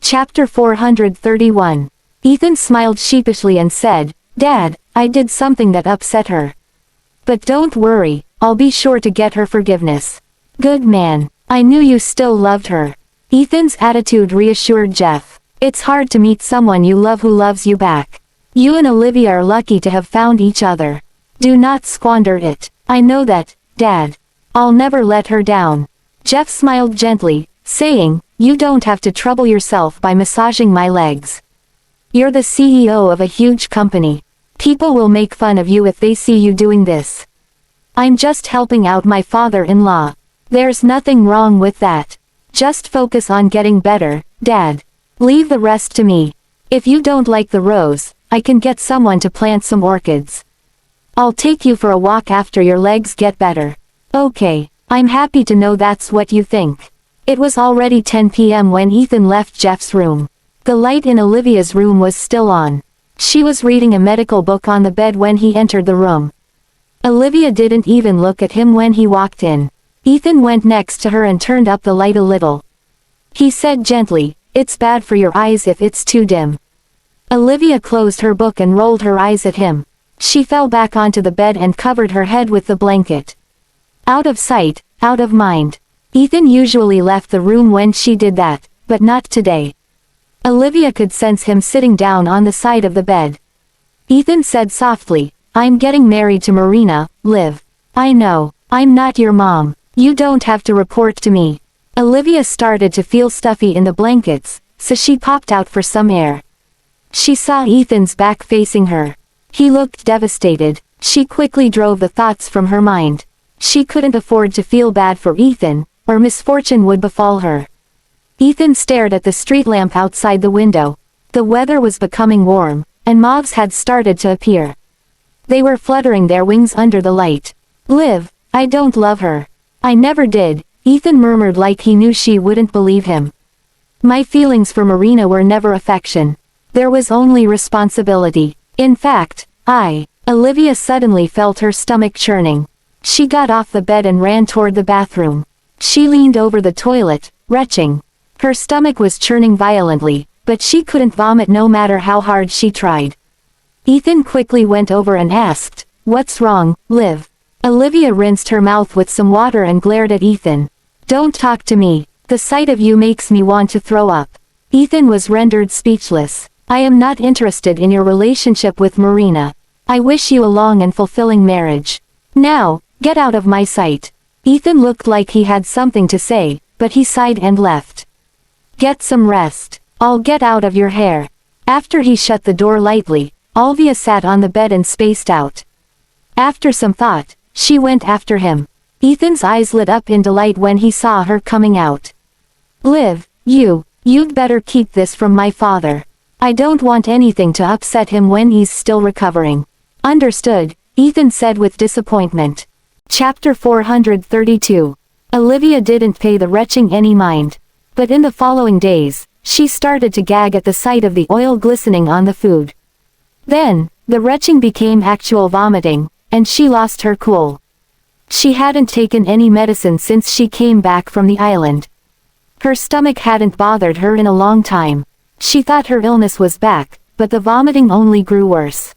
Chapter 431. Ethan smiled sheepishly and said, "Dad, I did something that upset her. But don't worry, I'll be sure to get her forgiveness." "Good man. I knew you still loved her." Ethan's attitude reassured Jeff. "It's hard to meet someone you love who loves you back. You and Olivia are lucky to have found each other. Do not squander it." "I know that, Dad. I'll never let her down." Jeff smiled gently, saying, "You don't have to trouble yourself by massaging my legs. You're the CEO of a huge company. People will make fun of you if they see you doing this. I'm just helping out my father-in-law. There's nothing wrong with that. Just focus on getting better, Dad. Leave the rest to me. If you don't like the rose, I can get someone to plant some orchids. I'll take you for a walk after your legs get better." "Okay, I'm happy to know that's what you think." It was already 10 p.m. when Ethan left Jeff's room. The light in Olivia's room was still on. She was reading a medical book on the bed when he entered the room. Olivia didn't even look at him when he walked in. Ethan went next to her and turned up the light a little. He said gently, "It's bad for your eyes if it's too dim." Olivia closed her book and rolled her eyes at him. She fell back onto the bed and covered her head with the blanket. Out of sight, out of mind. Ethan usually left the room when she did that, but not today. Olivia could sense him sitting down on the side of the bed. Ethan said softly, "I'm getting married to Marina, Liv. I know, I'm not your mom. You don't have to report to me." Olivia started to feel stuffy in the blankets, so she popped out for some air. She saw Ethan's back facing her. He looked devastated. She quickly drove the thoughts from her mind. She couldn't afford to feel bad for Ethan, or misfortune would befall her. Ethan stared at the street lamp outside the window. The weather was becoming warm, and moths had started to appear. They were fluttering their wings under the light. "Liv, I don't love her. I never did," Ethan murmured like he knew she wouldn't believe him. "My feelings for Marina were never affection. There was only responsibility. In fact, Olivia suddenly felt her stomach churning. She got off the bed and ran toward the bathroom. She leaned over the toilet, retching. Her stomach was churning violently, but she couldn't vomit no matter how hard she tried. Ethan quickly went over and asked, "What's wrong, Liv?" Olivia rinsed her mouth with some water and glared at Ethan. "Don't talk to me. The sight of you makes me want to throw up." Ethan was rendered speechless. "I am not interested in your relationship with Marina. I wish you a long and fulfilling marriage. Now, get out of my sight." Ethan looked like he had something to say, but he sighed and left. "Get some rest. I'll get out of your hair." After he shut the door lightly, Olivia sat on the bed and spaced out. After some thought, she went after him. Ethan's eyes lit up in delight when he saw her coming out. "Liv, you'd better keep this from my father. I don't want anything to upset him when he's still recovering." "Understood," Ethan said with disappointment. Chapter 432. Olivia didn't pay the retching any mind. But in the following days, she started to gag at the sight of the oil glistening on the food. Then, the retching became actual vomiting, and she lost her cool. She hadn't taken any medicine since she came back from the island. Her stomach hadn't bothered her in a long time. She thought her illness was back, but the vomiting only grew worse.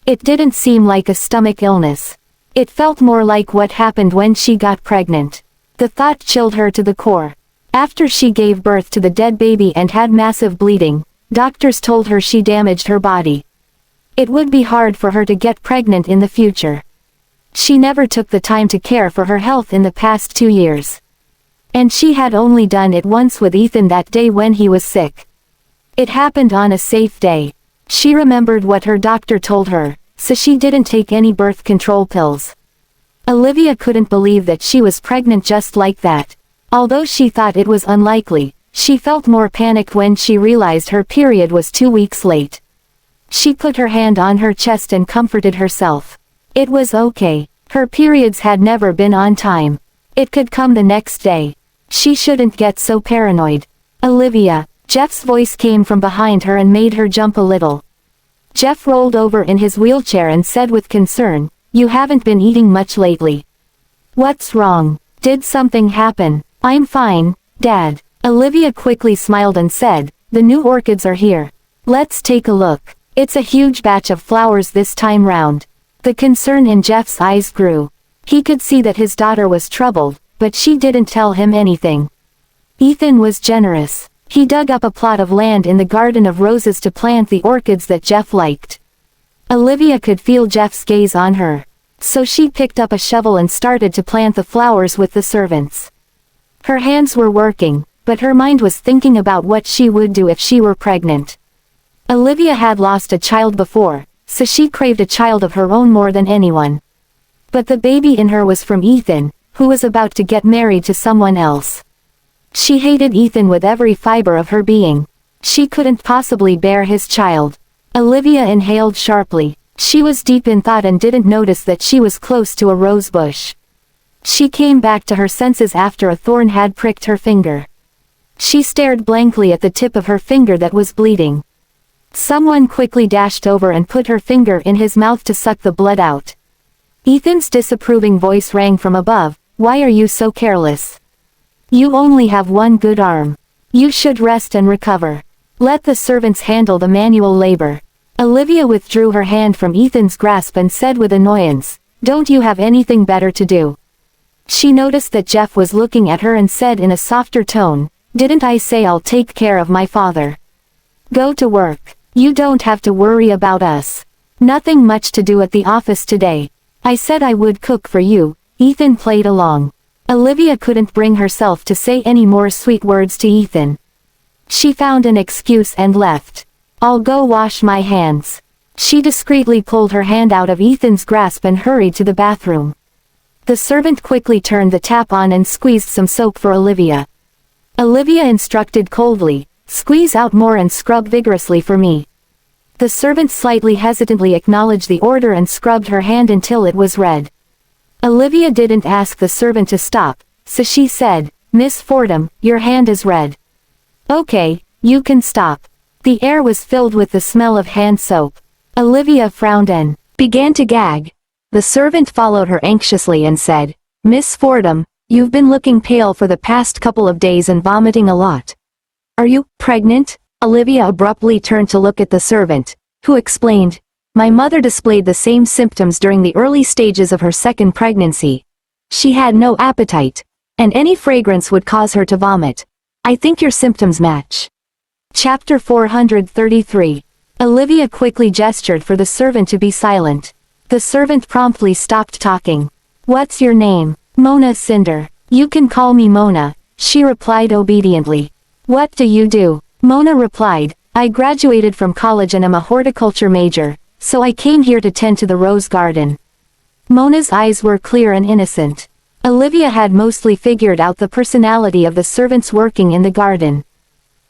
It didn't seem like a stomach illness. It felt more like what happened when she got pregnant. The thought chilled her to the core. After she gave birth to the dead baby and had massive bleeding, doctors told her she damaged her body. It would be hard for her to get pregnant in the future. She never took the time to care for her health in the past 2 years. And she had only done it once with Ethan that day when he was sick. It happened on a safe day. She remembered what her doctor told her, so she didn't take any birth control pills. Olivia couldn't believe that she was pregnant just like that. Although she thought it was unlikely, she felt more panicked when she realized her period was 2 weeks late. She put her hand on her chest and comforted herself. It was okay. Her periods had never been on time. It could come the next day. She shouldn't get so paranoid. "Olivia," Jeff's voice came from behind her and made her jump a little. Jeff rolled over in his wheelchair and said with concern, "You haven't been eating much lately. What's wrong? Did something happen?" "I'm fine, Dad." Olivia quickly smiled and said, the new orchids are here. Let's take a look. It's a huge batch of flowers this time round. The concern in Jeff's eyes grew. He could see that his daughter was troubled, but she didn't tell him anything. Ethan was generous. He dug up a plot of land in the garden of roses to plant the orchids that Jeff liked. Olivia could feel Jeff's gaze on her. So she picked up a shovel and started to plant the flowers with the servants. Her hands were working, but her mind was thinking about what she would do if she were pregnant. Olivia had lost a child before, so she craved a child of her own more than anyone. But the baby in her was from Ethan, who was about to get married to someone else. She hated Ethan with every fiber of her being. She couldn't possibly bear his child. Olivia inhaled sharply. She was deep in thought and didn't notice that she was close to a rose bush. She came back to her senses after a thorn had pricked her finger. She stared blankly at the tip of her finger that was bleeding. Someone quickly dashed over and put her finger in his mouth to suck the blood out. Ethan's disapproving voice rang from above, "Why are you so careless? You only have one good arm. You should rest and recover. Let the servants handle the manual labor." Olivia withdrew her hand from Ethan's grasp and said with annoyance, "Don't you have anything better to do?" She noticed that Jeff was looking at her and said in a softer tone, "Didn't I say I'll take care of my father? Go to work. You don't have to worry about us. Nothing much to do at the office today. I said I would cook for you." Ethan played along. Olivia couldn't bring herself to say any more sweet words to Ethan. She found an excuse and left. "I'll go wash my hands." She discreetly pulled her hand out of Ethan's grasp and hurried to the bathroom. The servant quickly turned the tap on and squeezed some soap for Olivia. Olivia instructed coldly, "Squeeze out more and scrub vigorously for me." The servant slightly hesitantly acknowledged the order and scrubbed her hand until it was red. Olivia didn't ask the servant to stop, so she said, "Miss Fordham, your hand is red. Okay, you can stop." The air was filled with the smell of hand soap. Olivia frowned and began to gag. The servant followed her anxiously and said, "Miss Fordham, you've been looking pale for the past couple of days and vomiting a lot. Are you pregnant?" Olivia abruptly turned to look at the servant, who explained, "My mother displayed the same symptoms during the early stages of her second pregnancy. She had no appetite, and any fragrance would cause her to vomit. I think your symptoms match." Chapter 433. Olivia quickly gestured for the servant to be silent. The servant promptly stopped talking. "What's your name?" "Mona Cinder." "You can call me Mona," she replied obediently. "What do you do?" Mona replied, "I graduated from college and am a horticulture major, so I came here to tend to the rose garden." Mona's eyes were clear and innocent. Olivia had mostly figured out the personality of the servants working in the garden.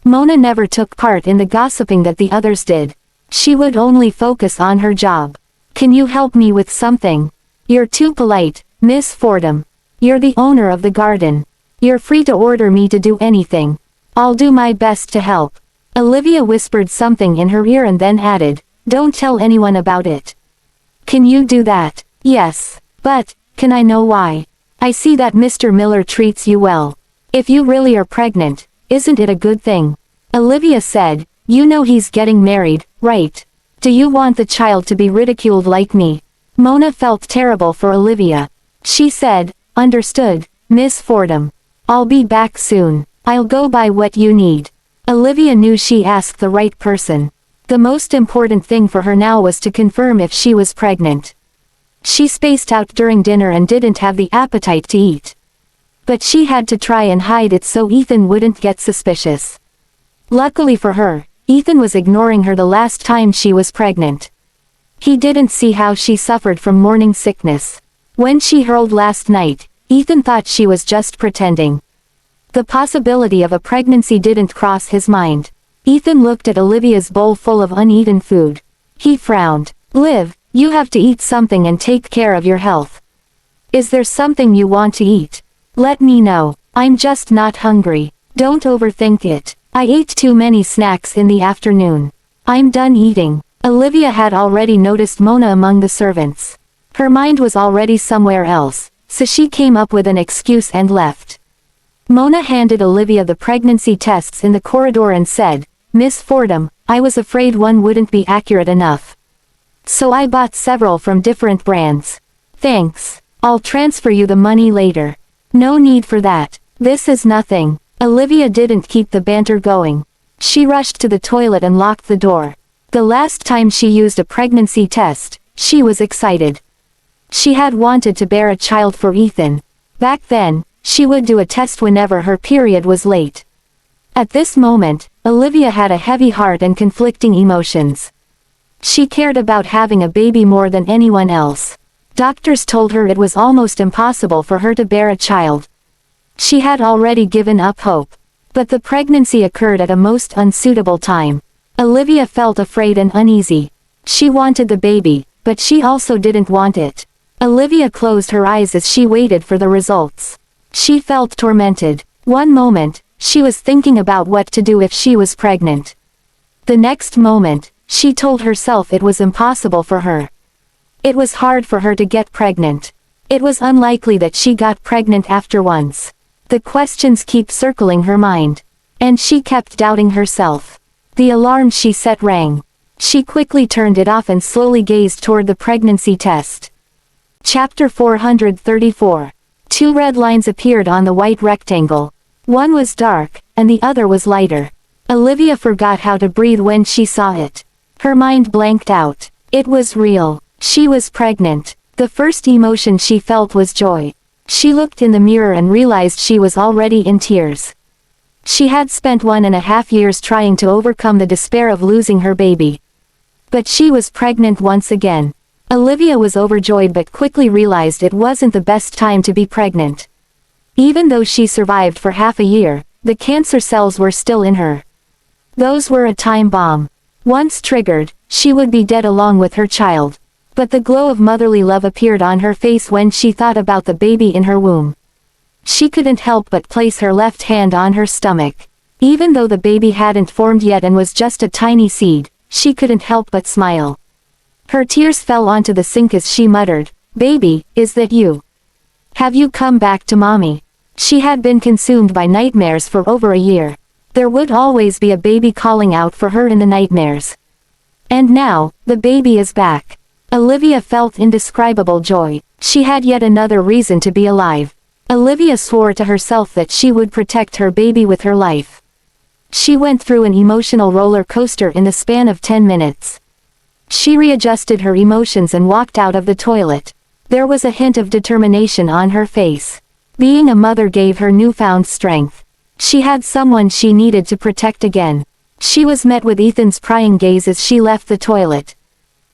Mona never took part in the gossiping that the others did. She would only focus on her job. "Can you help me with something?" "You're too polite, Miss Fordham. You're the owner of the garden. You're free to order me to do anything. I'll do my best to help." Olivia whispered something in her ear and then added, "Don't tell anyone about it." "Can you do that?" "Yes. But, can I know why? I see that Mr. Miller treats you well. If you really are pregnant, isn't it a good thing?" Olivia said, "You know he's getting married, right? Do you want the child to be ridiculed like me?" Mona felt terrible for Olivia. She said, "Understood, Miss Fordham. I'll be back soon. I'll go buy what you need." Olivia knew she asked the right person. The most important thing for her now was to confirm if she was pregnant. She spaced out during dinner and didn't have the appetite to eat. But she had to try and hide it so Ethan wouldn't get suspicious. Luckily for her, Ethan was ignoring her the last time she was pregnant. He didn't see how she suffered from morning sickness. When she hurled last night, Ethan thought she was just pretending. The possibility of a pregnancy didn't cross his mind. Ethan looked at Olivia's bowl full of uneaten food. He frowned. "Liv, you have to eat something and take care of your health. Is there something you want to eat? Let me know. I'm just not hungry. Don't overthink it. I ate too many snacks in the afternoon. I'm done eating." Olivia had already noticed Mona among the servants. Her mind was already somewhere else, so she came up with an excuse and left. Mona handed Olivia the pregnancy tests in the corridor and said, Miss Fordham, I was afraid one wouldn't be accurate enough. So I bought several from different brands. Thanks. I'll transfer you the money later. No need for that. This is nothing. Olivia didn't keep the banter going. She rushed to the toilet and locked the door. The last time she used a pregnancy test, she was excited. She had wanted to bear a child for Ethan. Back then, she would do a test whenever her period was late. At this moment, Olivia had a heavy heart and conflicting emotions. She cared about having a baby more than anyone else. Doctors told her it was almost impossible for her to bear a child. She had already given up hope. But the pregnancy occurred at a most unsuitable time. Olivia felt afraid and uneasy. She wanted the baby, but she also didn't want it. Olivia closed her eyes as she waited for the results. She felt tormented. One moment, she was thinking about what to do if she was pregnant. The next moment, she told herself it was impossible for her. It was hard for her to get pregnant. It was unlikely that she got pregnant after once. The questions keep circling her mind. And she kept doubting herself. The alarm she set rang. She quickly turned it off and slowly gazed toward the pregnancy test. Chapter 434. Two red lines appeared on the white rectangle. One was dark, and the other was lighter. Olivia forgot how to breathe when she saw it. Her mind blanked out. It was real. She was pregnant. The first emotion she felt was joy. She looked in the mirror and realized she was already in tears. She had spent 1.5 years trying to overcome the despair of losing her baby. But she was pregnant once again. Olivia was overjoyed but quickly realized it wasn't the best time to be pregnant. Even though she survived for half a year, the cancer cells were still in her. Those were a time bomb. Once triggered, she would be dead along with her child. But the glow of motherly love appeared on her face when she thought about the baby in her womb. She couldn't help but place her left hand on her stomach. Even though the baby hadn't formed yet and was just a tiny seed, she couldn't help but smile. Her tears fell onto the sink as she muttered, "Baby, is that you? Have you come back to mommy?" She had been consumed by nightmares for over a year. There would always be a baby calling out for her in the nightmares. And now, the baby is back. Olivia felt indescribable joy. She had yet another reason to be alive. Olivia swore to herself that she would protect her baby with her life. She went through an emotional roller coaster in the span of 10 minutes. She readjusted her emotions and walked out of the toilet. There was a hint of determination on her face. Being a mother gave her newfound strength. She had someone she needed to protect again. She was met with Ethan's prying gaze as she left the toilet.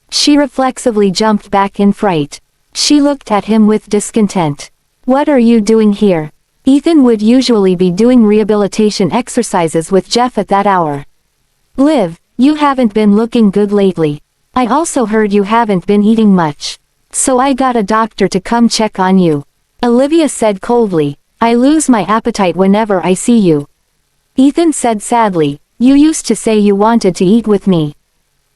She reflexively jumped back in fright. She looked at him with discontent. "What are you doing here?" Ethan would usually be doing rehabilitation exercises with Jeff at that hour. "Liv, you haven't been looking good lately. I also heard you haven't been eating much. So I got a doctor to come check on you." Olivia said coldly, "I lose my appetite whenever I see you." Ethan said sadly, "You used to say you wanted to eat with me.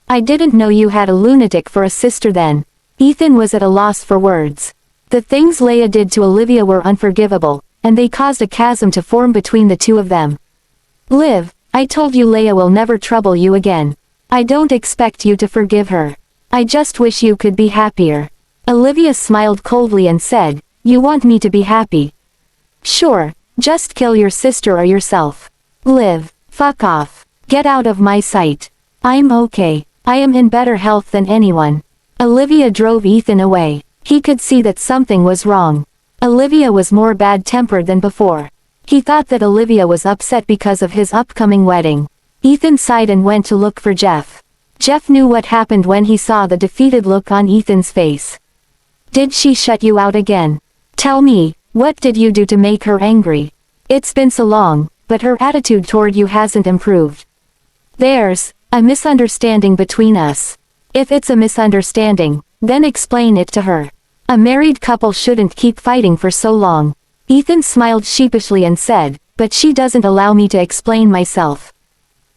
I didn't know you had a lunatic for a sister then." Ethan was at a loss for words. The things Leia did to Olivia were unforgivable, and they caused a chasm to form between the two of them. "Liv, I told you Leia will never trouble you again. I don't expect you to forgive her. I just wish you could be happier." Olivia smiled coldly and said, "You want me to be happy? Sure, just kill your sister or yourself. Liv, fuck off. Get out of my sight. I'm okay. I am in better health than anyone." Olivia drove Ethan away. He could see that something was wrong. Olivia was more bad-tempered than before. He thought that Olivia was upset because of his upcoming wedding. Ethan sighed and went to look for Jeff. Jeff knew what happened when he saw the defeated look on Ethan's face. "Did she shut you out again? Tell me, what did you do to make her angry? It's been so long, but her attitude toward you hasn't improved. There's a misunderstanding between us. If it's a misunderstanding, then explain it to her. A married couple shouldn't keep fighting for so long." Ethan smiled sheepishly and said, "But she doesn't allow me to explain myself."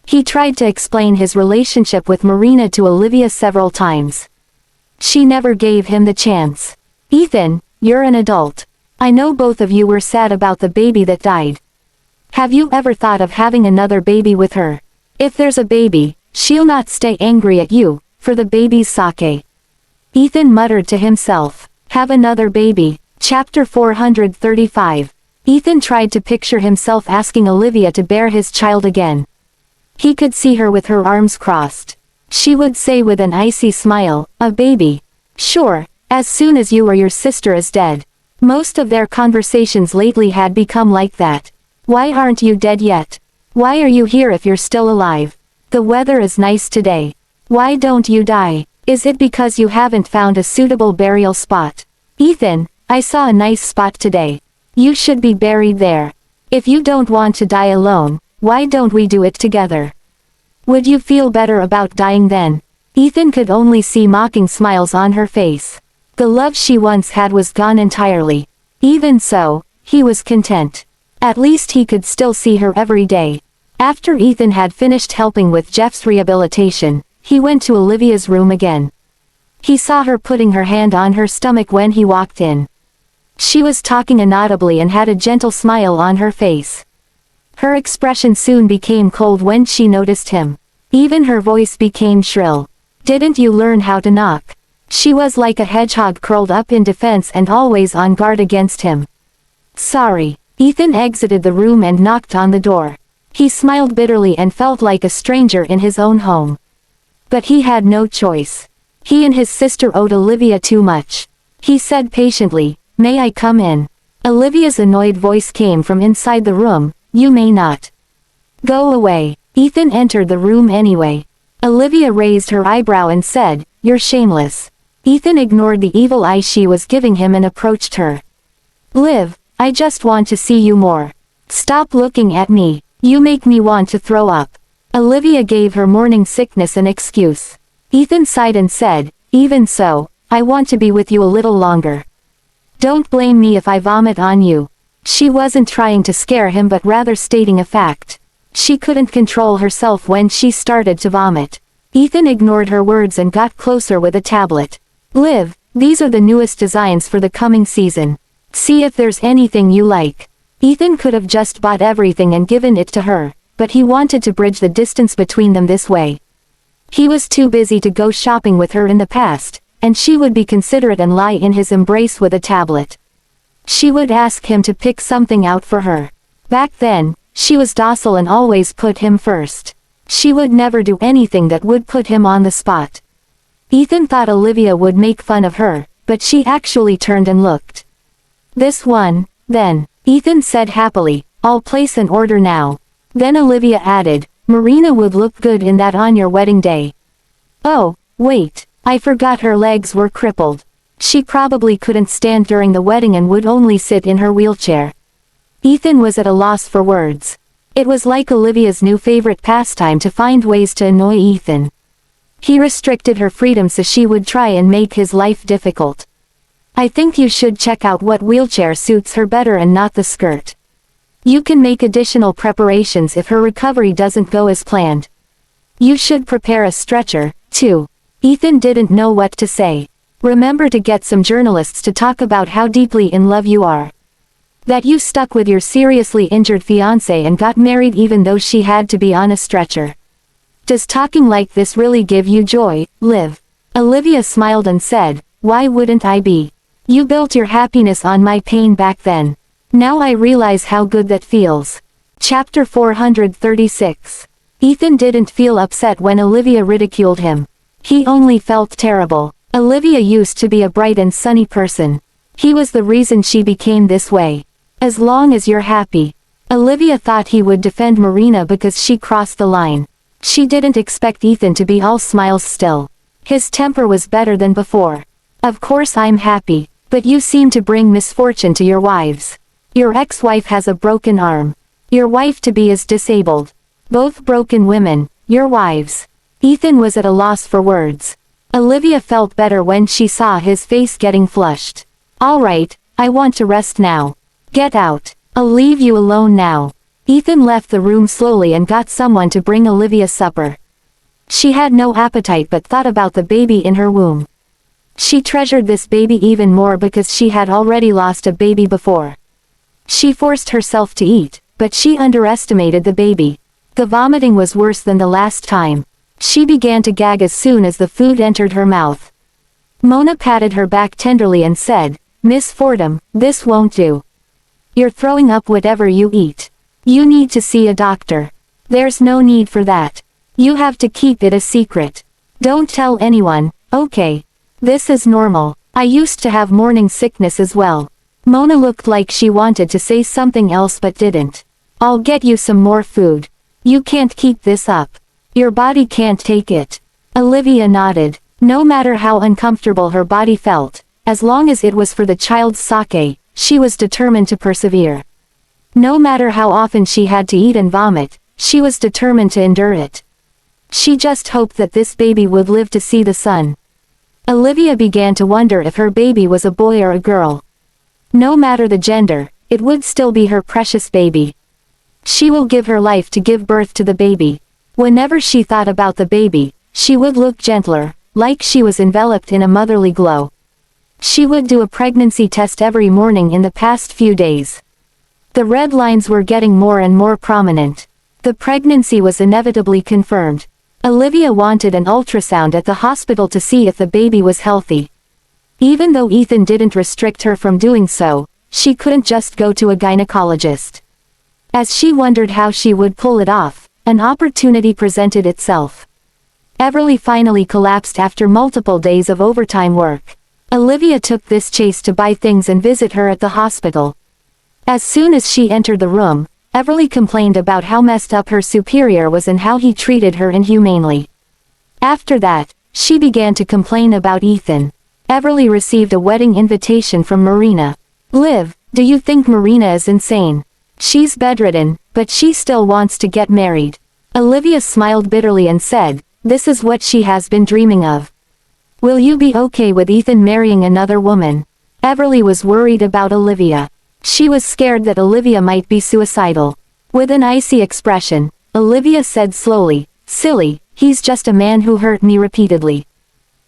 He tried to explain his relationship with Marina to Olivia several times. She never gave him the chance. "Ethan, you're an adult. I know both of you were sad about the baby that died. Have you ever thought of having another baby with her? If there's a baby, she'll not stay angry at you, for the baby's sake. Ethan muttered to himself. Have another baby. Chapter 435. Ethan tried to picture himself asking Olivia to bear his child again. He could see her with her arms crossed. She would say with an icy smile, a baby. Sure, as soon as you or your sister is dead. Most of their conversations lately had become like that. Why aren't you dead yet? Why are you here if you're still alive? The weather is nice today. Why don't you die? Is it because you haven't found a suitable burial spot? Ethan, I saw a nice spot today. You should be buried there. If you don't want to die alone, why don't we do it together? Would you feel better about dying then? Ethan could only see mocking smiles on her face. The love she once had was gone entirely. Even so, he was content. At least he could still see her every day. After Ethan had finished helping with Jeff's rehabilitation, he went to Olivia's room again. He saw her putting her hand on her stomach when he walked in. She was talking inaudibly and had a gentle smile on her face. Her expression soon became cold when she noticed him. Even her voice became shrill. Didn't you learn how to knock? She was like a hedgehog curled up in defense and always on guard against him. Sorry. Ethan exited the room and knocked on the door. He smiled bitterly and felt like a stranger in his own home. But he had no choice. He and his sister owed Olivia too much. He said patiently, "May I come in?" Olivia's annoyed voice came from inside the room, "You may not. Go away." Ethan entered the room anyway. Olivia raised her eyebrow and said, "You're shameless." Ethan ignored the evil eye she was giving him and approached her. "Liv, I just want to see you more. Stop looking at me. You make me want to throw up." Olivia gave her morning sickness an excuse. Ethan sighed and said, "Even so, I want to be with you a little longer. Don't blame me if I vomit on you." She wasn't trying to scare him but rather stating a fact. She couldn't control herself when she started to vomit. Ethan ignored her words and got closer with a tablet. "Liv, these are the newest designs for the coming season. See if there's anything you like." Ethan could have just bought everything and given it to her, but he wanted to bridge the distance between them this way. He was too busy to go shopping with her in the past, and she would be considerate and lie in his embrace with a tablet. She would ask him to pick something out for her. Back then, she was docile and always put him first. She would never do anything that would put him on the spot. Ethan thought Olivia would make fun of her, but she actually turned and looked. "This one, then," Ethan said happily, "I'll place an order now." Then Olivia added, "Marina would look good in that on your wedding day." "Oh, wait, I forgot her legs were crippled. She probably couldn't stand during the wedding and would only sit in her wheelchair." Ethan was at a loss for words. It was like Olivia's new favorite pastime to find ways to annoy Ethan. He restricted her freedom so she would try and make his life difficult. "I think you should check out what wheelchair suits her better and not the skirt. You can make additional preparations if her recovery doesn't go as planned. You should prepare a stretcher, too." Ethan didn't know what to say. "Remember to get some journalists to talk about how deeply in love you are. That you stuck with your seriously injured fiancé and got married even though she had to be on a stretcher. Does talking like this really give you joy, Liv?" Olivia smiled and said, "Why wouldn't I be? You built your happiness on my pain back then. Now I realize how good that feels." Chapter 436. Ethan didn't feel upset when Olivia ridiculed him. He only felt terrible. Olivia used to be a bright and sunny person. He was the reason she became this way. "As long as you're happy." Olivia thought he would defend Marina because she crossed the line. She didn't expect Ethan to be all smiles still. His temper was better than before. "Of course I'm happy, but you seem to bring misfortune to your wives. Your ex-wife has a broken arm. Your wife-to-be is disabled. Both broken women, your wives." Ethan was at a loss for words. Olivia felt better when she saw his face getting flushed. "All right, I want to rest now. Get out. I'll leave you alone now." Ethan left the room slowly and got someone to bring Olivia supper. She had no appetite but thought about the baby in her womb. She treasured this baby even more because she had already lost a baby before. She forced herself to eat, but she underestimated the baby. The vomiting was worse than the last time. She began to gag as soon as the food entered her mouth. Mona patted her back tenderly and said, "Miss Fordham, this won't do. You're throwing up whatever you eat. You need to see a doctor." "There's no need for that. You have to keep it a secret. Don't tell anyone, okay? This is normal. I used to have morning sickness as well." Mona looked like she wanted to say something else but didn't. "I'll get you some more food. You can't keep this up. Your body can't take it." Olivia nodded. No matter how uncomfortable her body felt, as long as it was for the child's sake, she was determined to persevere. No matter how often she had to eat and vomit, she was determined to endure it. She just hoped that this baby would live to see the sun. Olivia began to wonder if her baby was a boy or a girl. No matter the gender, it would still be her precious baby. She will give her life to give birth to the baby. Whenever she thought about the baby, she would look gentler, like she was enveloped in a motherly glow. She would do a pregnancy test every morning in the past few days. The red lines were getting more and more prominent. The pregnancy was inevitably confirmed. Olivia wanted an ultrasound at the hospital to see if the baby was healthy. Even though Ethan didn't restrict her from doing so, she couldn't just go to a gynecologist. As she wondered how she would pull it off, an opportunity presented itself. Everly finally collapsed after multiple days of overtime work. Olivia took this chance to buy things and visit her at the hospital. As soon as she entered the room, Everly complained about how messed up her superior was and how he treated her inhumanely. After that, she began to complain about Ethan. Everly received a wedding invitation from Marina. "Liv, do you think Marina is insane? She's bedridden, but she still wants to get married." Olivia smiled bitterly and said, "This is what she has been dreaming of. Will you be okay with Ethan marrying another woman?" Everly was worried about Olivia. She was scared that Olivia might be suicidal. With an icy expression, Olivia said slowly, "Silly, he's just a man who hurt me repeatedly.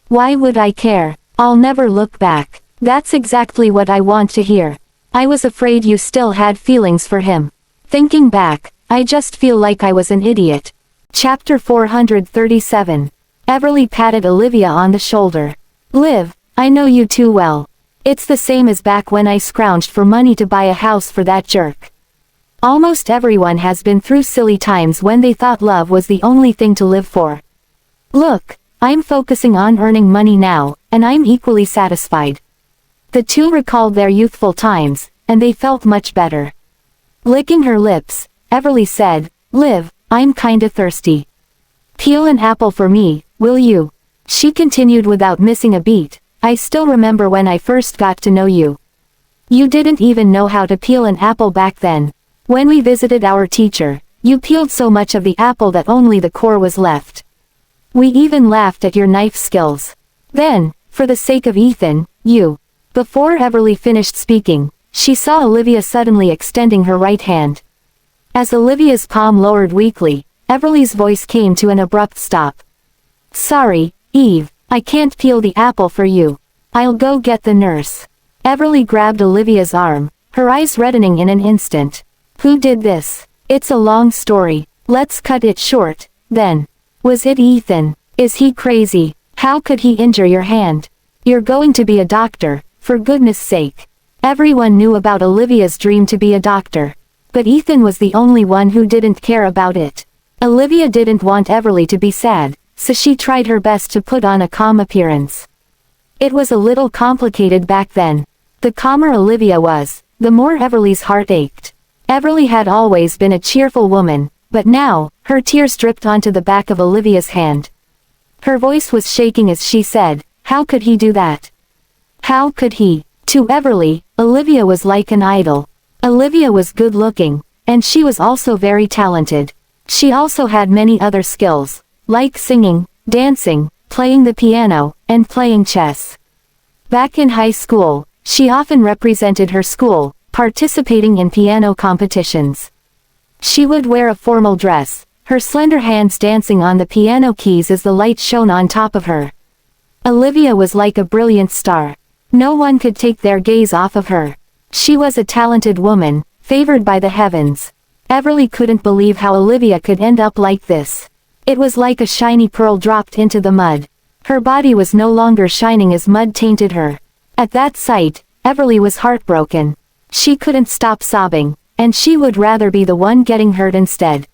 Why would I care? I'll never look back." "That's exactly what I want to hear. I was afraid you still had feelings for him. Thinking back, I just feel like I was an idiot." Chapter 437. Everly patted Olivia on the shoulder. "Liv, I know you too well. It's the same as back when I scrounged for money to buy a house for that jerk. Almost everyone has been through silly times when they thought love was the only thing to live for. Look, I'm focusing on earning money now, and I'm equally satisfied." The two recalled their youthful times, and they felt much better. Licking her lips, Everly said, "Liv, I'm kinda thirsty. Peel an apple for me, will you?" She continued without missing a beat, "I still remember when I first got to know you. You didn't even know how to peel an apple back then. When we visited our teacher, you peeled so much of the apple that only the core was left. We even laughed at your knife skills. Then, for the sake of Ethan, you..." Before Everly finished speaking, she saw Olivia suddenly extending her right hand. As Olivia's palm lowered weakly, Everly's voice came to an abrupt stop. "Sorry, Eve, I can't peel the apple for you. I'll go get the nurse." Everly grabbed Olivia's arm, her eyes reddening in an instant. "Who did this? It's a long story. Let's cut it short, then. Was it Ethan? Is he crazy? How could he injure your hand? You're going to be a doctor, for goodness sake." Everyone knew about Olivia's dream to be a doctor. But Ethan was the only one who didn't care about it. Olivia didn't want Everly to be sad, so she tried her best to put on a calm appearance. It was a little complicated back then. The calmer Olivia was, the more Everly's heart ached. Everly had always been a cheerful woman, but now, her tears dripped onto the back of Olivia's hand. Her voice was shaking as she said, "How could he do that? How could he?" To Everly, Olivia was like an idol. Olivia was good-looking, and she was also very talented. She also had many other skills, like singing, dancing, playing the piano, and playing chess. Back in high school, she often represented her school, participating in piano competitions. She would wear a formal dress, her slender hands dancing on the piano keys as the light shone on top of her. Olivia was like a brilliant star. No one could take their gaze off of her. She was a talented woman, favored by the heavens. Everly couldn't believe how Olivia could end up like this. It was like a shiny pearl dropped into the mud. Her body was no longer shining as mud tainted her. At that sight, Everly was heartbroken. She couldn't stop sobbing, and she would rather be the one getting hurt instead.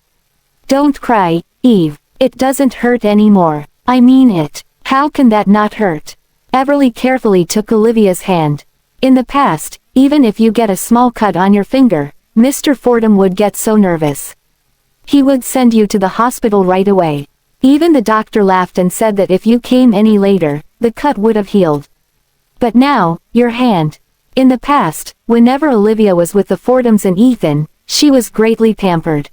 Don't cry, Eve. It doesn't hurt anymore. I mean it. How can that not hurt? Everly carefully took Olivia's hand. In the past, even if you get a small cut on your finger, Mr. Fordham would get so nervous. He would send you to the hospital right away. Even the doctor laughed and said that if you came any later, the cut would have healed. But now, your hand. In the past, whenever Olivia was with the Fordhams and Ethan, she was greatly pampered.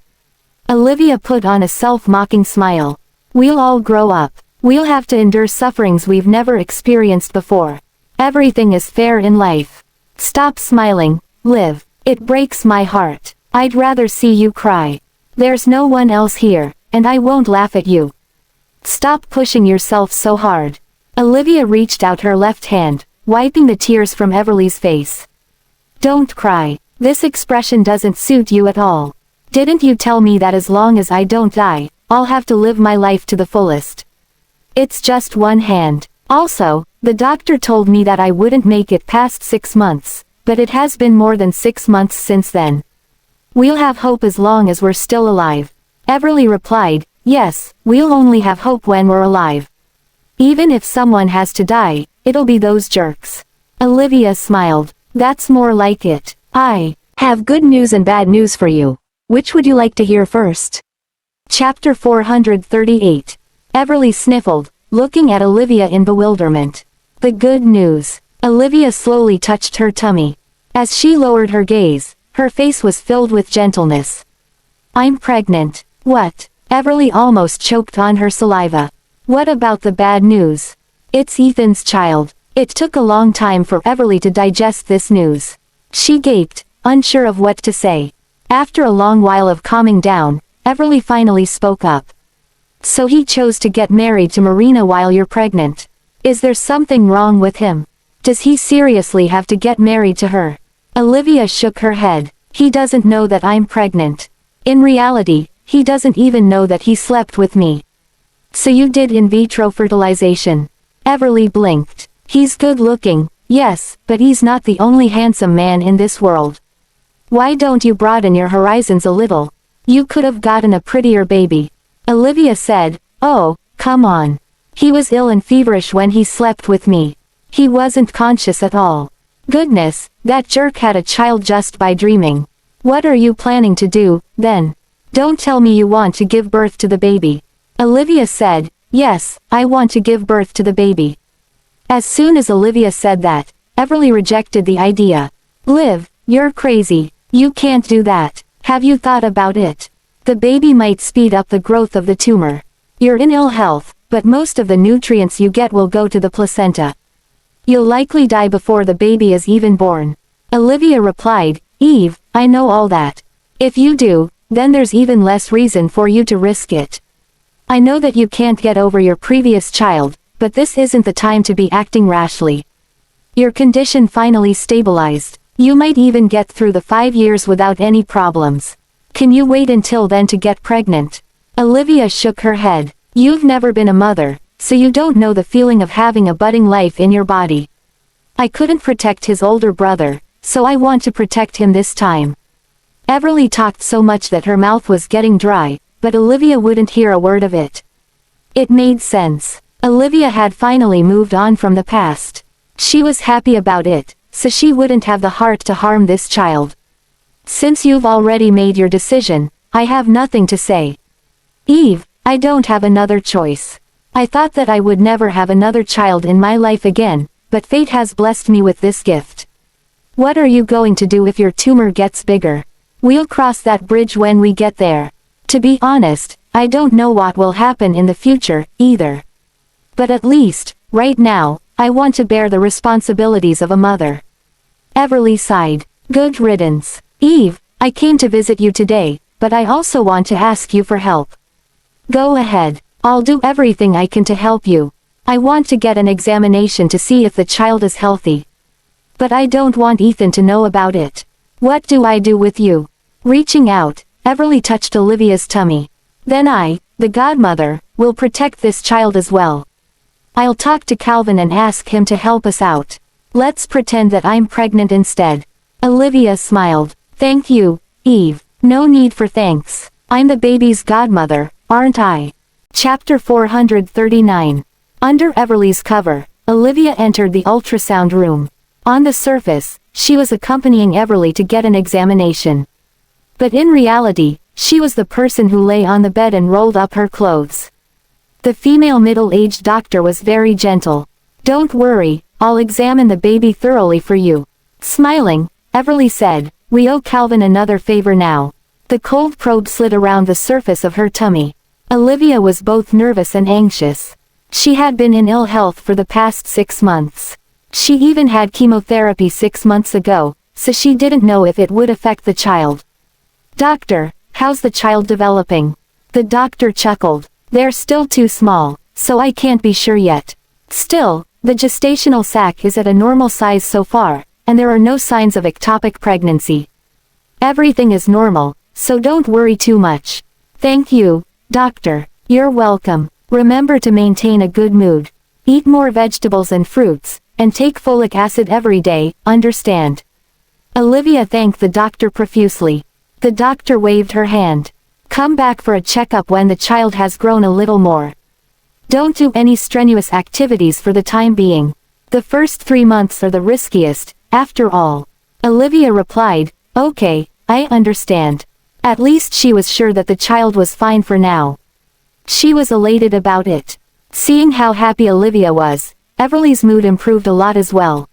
Olivia put on a self-mocking smile. We'll all grow up. We'll have to endure sufferings we've never experienced before. Everything is fair in life. Stop smiling, Liv. It breaks my heart. I'd rather see you cry. There's no one else here, and I won't laugh at you. Stop pushing yourself so hard. Olivia reached out her left hand, wiping the tears from Everly's face. Don't cry. This expression doesn't suit you at all. Didn't you tell me that as long as I don't die, I'll have to live my life to the fullest? It's just one hand. Also, the doctor told me that I wouldn't make it past 6 months, but it has been more than 6 months since then. We'll have hope as long as we're still alive. Everly replied, yes, we'll only have hope when we're alive. Even if someone has to die, it'll be those jerks. Olivia smiled. That's more like it. I have good news and bad news for you. Which would you like to hear first? Chapter 438. Everly sniffled, looking at Olivia in bewilderment. The good news. Olivia slowly touched her tummy. As she lowered her gaze, her face was filled with gentleness. I'm pregnant. What? Everly almost choked on her saliva. What about the bad news? It's Ethan's child. It took a long time for Everly to digest this news. She gaped, unsure of what to say. After a long while of calming down, Everly finally spoke up. So he chose to get married to Marina while you're pregnant. Is there something wrong with him? Does he seriously have to get married to her? Olivia shook her head. He doesn't know that I'm pregnant. In reality, he doesn't even know that he slept with me. So you did in vitro fertilization. Everly blinked. He's good looking, yes, but he's not the only handsome man in this world. Why don't you broaden your horizons a little? You could have gotten a prettier baby. Olivia said, oh, come on. He was ill and feverish when he slept with me. He wasn't conscious at all. Goodness, that jerk had a child just by dreaming. What are you planning to do, then? Don't tell me you want to give birth to the baby. Olivia said, yes, I want to give birth to the baby. As soon as Olivia said that, Everly rejected the idea. Liv, you're crazy. You can't do that. Have you thought about it? The baby might speed up the growth of the tumor. You're in ill health, but most of the nutrients you get will go to the placenta. You'll likely die before the baby is even born. Olivia replied, Eve, I know all that. If you do, then there's even less reason for you to risk it. I know that you can't get over your previous child, but this isn't the time to be acting rashly. Your condition finally stabilized. You might even get through the 5 years without any problems. Can you wait until then to get pregnant? Olivia shook her head. You've never been a mother, so you don't know the feeling of having a budding life in your body. I couldn't protect his older brother, so I want to protect him this time. Everly talked so much that her mouth was getting dry, but Olivia wouldn't hear a word of it. It made sense. Olivia had finally moved on from the past. She was happy about it, so she wouldn't have the heart to harm this child. Since you've already made your decision, I have nothing to say. Eve, I don't have another choice. I thought that I would never have another child in my life again, but fate has blessed me with this gift. What are you going to do if your tumor gets bigger? We'll cross that bridge when we get there. To be honest, I don't know what will happen in the future, either. But at least, right now, I want to bear the responsibilities of a mother. Everly sighed. Good riddance. Eve, I came to visit you today, but I also want to ask you for help. Go ahead. I'll do everything I can to help you. I want to get an examination to see if the child is healthy. But I don't want Ethan to know about it. What do I do with you? Reaching out, Everly touched Olivia's tummy. Then I, the godmother, will protect this child as well. I'll talk to Calvin and ask him to help us out. Let's pretend that I'm pregnant instead. Olivia smiled. Thank you, Eve. No need for thanks. I'm the baby's godmother, aren't I? Chapter 439. Under Everly's cover, Olivia entered the ultrasound room. On the surface, she was accompanying Everly to get an examination. But in reality, she was the person who lay on the bed and rolled up her clothes. The female middle-aged doctor was very gentle. Don't worry, I'll examine the baby thoroughly for you. Smiling, Everly said, we owe Calvin another favor now. The cold probe slid around the surface of her tummy. Olivia was both nervous and anxious. She had been in ill health for the past 6 months. She even had chemotherapy 6 months ago, so she didn't know if it would affect the child. Doctor, how's the child developing? The doctor chuckled. They're still too small, so I can't be sure yet. Still, the gestational sac is at a normal size so far, and there are no signs of ectopic pregnancy. Everything is normal, so don't worry too much. Thank you, doctor. You're welcome. Remember to maintain a good mood. Eat more vegetables and fruits, and take folic acid every day, understand? Olivia thanked the doctor profusely. The doctor waved her hand. Come back for a checkup when the child has grown a little more. Don't do any strenuous activities for the time being. The first 3 months are the riskiest, after all. Olivia replied, okay, I understand. At least she was sure that the child was fine for now. She was elated about it. Seeing how happy Olivia was, Everly's mood improved a lot as well.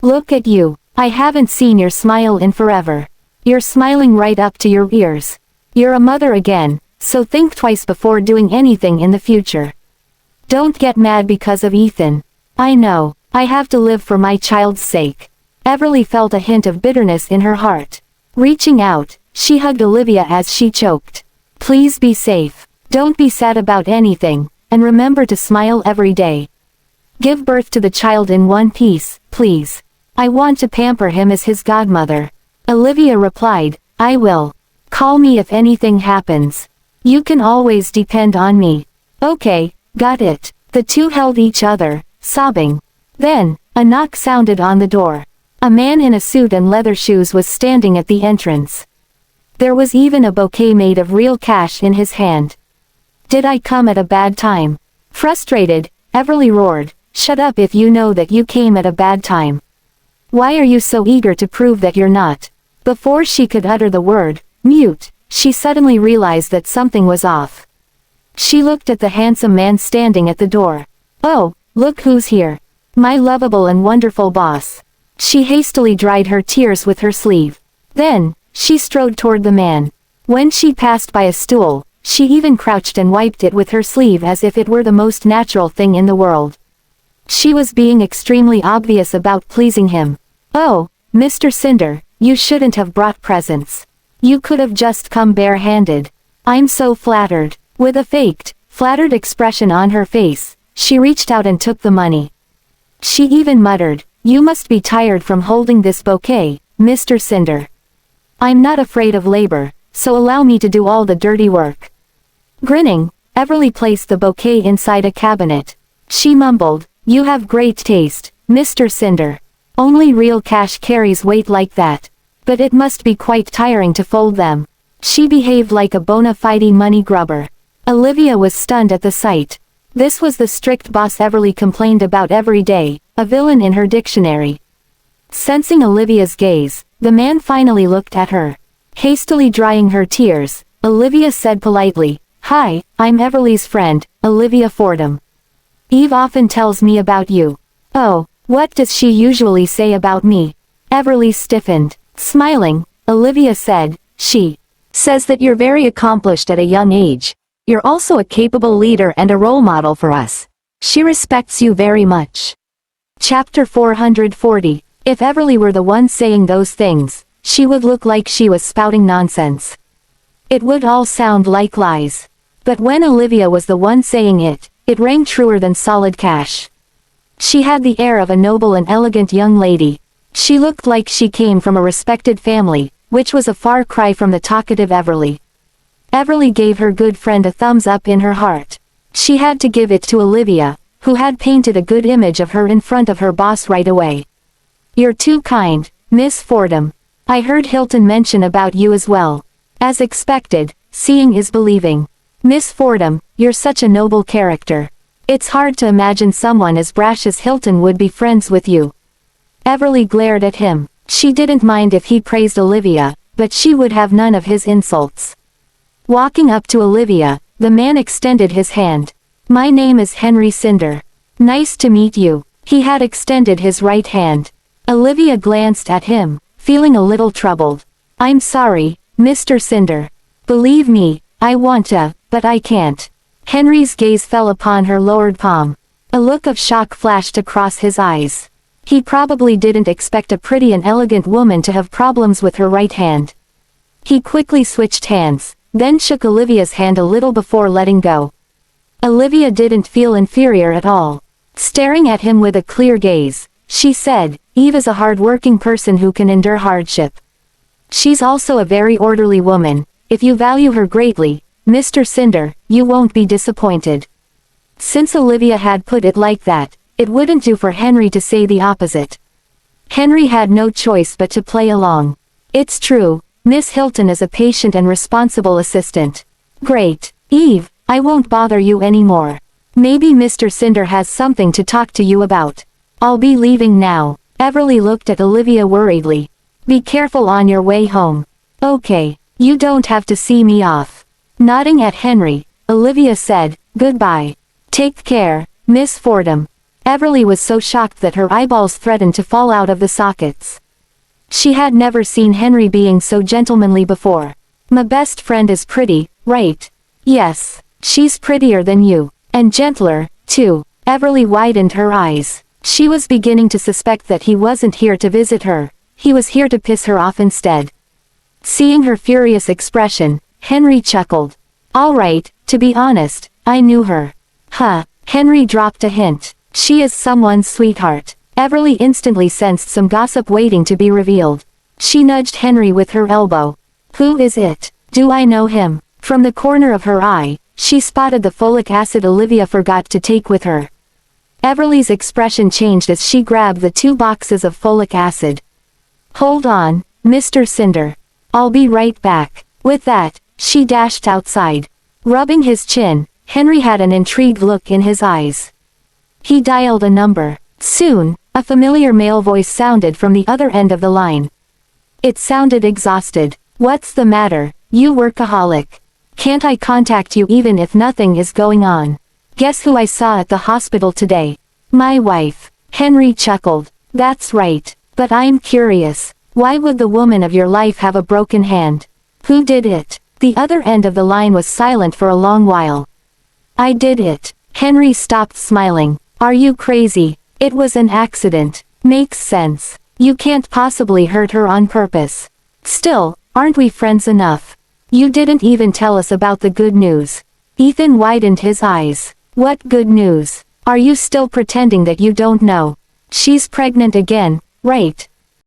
Look at you. I haven't seen your smile in forever. You're smiling right up to your ears. You're a mother again, so think twice before doing anything in the future. Don't get mad because of Ethan. I know, I have to live for my child's sake. Everly felt a hint of bitterness in her heart. Reaching out, she hugged Olivia as she choked. Please be safe. Don't be sad about anything, and remember to smile every day. Give birth to the child in one piece, please. I want to pamper him as his godmother. Olivia replied, I will. Call me if anything happens. You can always depend on me. Okay, got it. The two held each other, sobbing. Then, a knock sounded on the door. A man in a suit and leather shoes was standing at the entrance. There was even a bouquet made of real cash in his hand. Did I come at a bad time? Frustrated, Everly roared, shut up if you know that you came at a bad time. Why are you so eager to prove that you're not? Before she could utter the word, mute, she suddenly realized that something was off. She looked at the handsome man standing at the door. Oh, look who's here. My lovable and wonderful boss. She hastily dried her tears with her sleeve. Then, she strode toward the man. When she passed by a stool, she even crouched and wiped it with her sleeve as if it were the most natural thing in the world. She was being extremely obvious about pleasing him. Oh, Mr. Cinder, you shouldn't have brought presents. You could have just come bare-handed. I'm so flattered. With a faked, flattered expression on her face, she reached out and took the money. She even muttered, you must be tired from holding this bouquet, Mr. Cinder. I'm not afraid of labor, so allow me to do all the dirty work. Grinning, Everly placed the bouquet inside a cabinet. She mumbled, you have great taste, Mr. Cinder. Only real cash carries weight like that. But it must be quite tiring to fold them. She behaved like a bona fide money grubber. Olivia was stunned at the sight. This was the strict boss Everly complained about every day, a villain in her dictionary. Sensing Olivia's gaze, the man finally looked at her. Hastily drying her tears, Olivia said politely, Hi, I'm Everly's friend, Olivia Fordham. Eve often tells me about you. Oh, what does she usually say about me? Everly stiffened. Smiling, Olivia said, she says that you're very accomplished at a young age. You're also a capable leader and a role model for us. She respects you very much. Chapter 440. If Everly were the one saying those things, she would look like she was spouting nonsense. It would all sound like lies. But when Olivia was the one saying it, it rang truer than solid cash. She had the air of a noble and elegant young lady. She looked like she came from a respected family, which was a far cry from the talkative Everly. Everly gave her good friend a thumbs up in her heart. She had to give it to Olivia, who had painted a good image of her in front of her boss right away. "You're too kind, Miss Fordham. I heard Hilton mention about you as well." As expected, seeing is believing. "Miss Fordham, you're such a noble character. It's hard to imagine someone as brash as Hilton would be friends with you." Everly glared at him. She didn't mind if he praised Olivia, but she would have none of his insults. Walking up to Olivia, the man extended his hand. "My name is Henry Cinder. Nice to meet you." He had extended his right hand. Olivia glanced at him, feeling a little troubled. "I'm sorry, Mr. Cinder. Believe me, I want to, but I can't." Henry's gaze fell upon her lowered palm. A look of shock flashed across his eyes. He probably didn't expect a pretty and elegant woman to have problems with her right hand. He quickly switched hands, then shook Olivia's hand a little before letting go. Olivia didn't feel inferior at all. Staring at him with a clear gaze, she said, "Eve is a hard-working person who can endure hardship. She's also a very orderly woman. If you value her greatly, Mr. Cinder, you won't be disappointed." Since Olivia had put it like that, it wouldn't do for Henry to say the opposite. Henry had no choice but to play along. "It's true, Miss Hilton is a patient and responsible assistant." "Great, Eve, I won't bother you anymore. Maybe Mr. Cinder has something to talk to you about. I'll be leaving now." Everly looked at Olivia worriedly. "Be careful on your way home." "Okay, you don't have to see me off." Nodding at Henry, Olivia said, "Goodbye. Take care, Miss Fordham." Everly was so shocked that her eyeballs threatened to fall out of the sockets. She had never seen Henry being so gentlemanly before. "My best friend is pretty, right?" "Yes, she's prettier than you. And gentler, too." Everly widened her eyes. She was beginning to suspect that he wasn't here to visit her. He was here to piss her off instead. Seeing her furious expression, Henry chuckled. "All right, to be honest, I knew her." "Huh." Henry dropped a hint. "She is someone's sweetheart." Everly instantly sensed some gossip waiting to be revealed. She nudged Henry with her elbow. "Who is it? Do I know him?" From the corner of her eye, she spotted the folic acid Olivia forgot to take with her. Everly's expression changed as she grabbed the 2 boxes of folic acid. "Hold on, Mr. Cinder. I'll be right back." With that, she dashed outside. Rubbing his chin, Henry had an intrigued look in his eyes. He dialed a number. Soon, a familiar male voice sounded from the other end of the line. It sounded exhausted. "What's the matter, you workaholic? Can't I contact you even if nothing is going on? Guess who I saw at the hospital today? My wife." Henry chuckled. "That's right. But I'm curious. Why would the woman of your life have a broken hand? Who did it?" The other end of the line was silent for a long while. "I did it." Henry stopped smiling. "Are you crazy? It was an accident." "Makes sense. You can't possibly hurt her on purpose. Still, aren't we friends enough? You didn't even tell us about the good news." Ethan widened his eyes. "What good news? Are you still pretending that you don't know? She's pregnant again, right?"